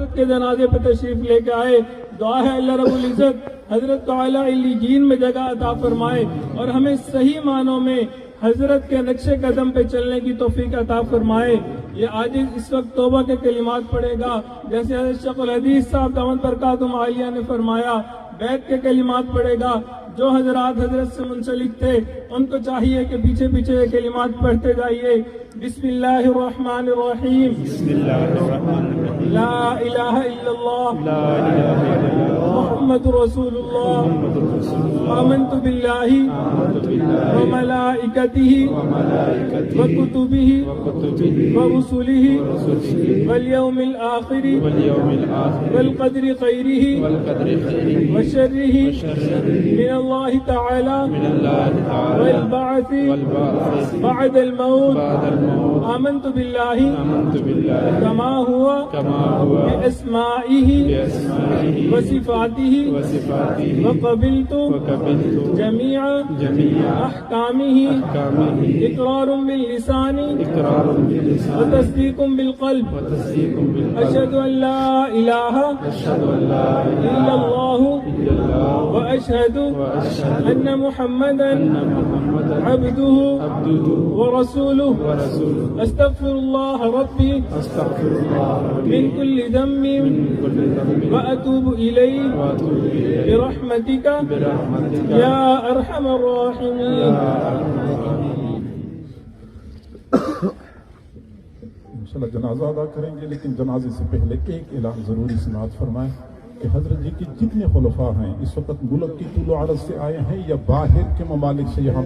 وقت کے جنازے پہ تشریف لے کے آئے. دعا ہے اللہ رب العزت حضرت کو اعلیٰ علیین میں جگہ عطا فرمائے اور ہمیں صحیح معنوں میں حضرت کے نقش قدم پہ چلنے کی توفیق عطا فرمائے. یہ آج اس وقت توبہ کے کلمات پڑھے گا، جیسے حضرت شیخ الحدیث صاحب دامت برکاتہم عالیہ نے فرمایا. بیت کے کلمات پڑھے گا. جو حضرات حضرت سے منسلک تھے ان کو چاہیے کہ پیچھے پیچھے یہ کلمات پڑھتے جائیے. بسم اللہ الرحمن الرحیم. بسم اللہ الرحمن الرحیم. لا الہ الا اللہ. لا الہ الا اللہ. محمد رسول اللہ. محمد رسول اللہ. آمنت باللہ آمنت باللہ وملائکتہ وملائکتہ وکتبہ وکتبہ ورسلہ ورسلہ والیوم الآخر والیوم الآخر والقدر خیرہ والقدر خیرہ وشرہ وشرہ من اللہ تعالی من اللہ تعالی والبعث والبعث بعد الموت. بعد الموت. آمنت باللہ آمنت باللہ کما ہوا کما ہوا باسمائہ بأسمائہ وصفاتہ وصفاتہ وقبلت وقبلت جمیع جميع احکامہ أحكامه اقرار باللسان إقرار باللسان وتصدیق بالقلب. وتصديق بالقلب. اشهد ان لا الہ أشهد أن لا الا إله اللہ إلا الله واشهد وأشهد ان محمدا أن محمدا عبده عبده ورسوله. ورسوله. استغفر الله ربي أستغفر الله ربي من كل ذنب من كل ذنب وأتوب إليه وأتوب إليه برحمتك برحمتك يا أرحم الراحمين. انشاءاللہ جنازہ ادا کریں گے، لیکن جنازے سے پہلے ایک اعلان ضروری سماعت فرمائیں کہ حضرت جی کی جتنے خلفاء ہیں اس وقت ملک کی طول و عرض سے آئے ہیں یا باہر کے ممالک سے یہاں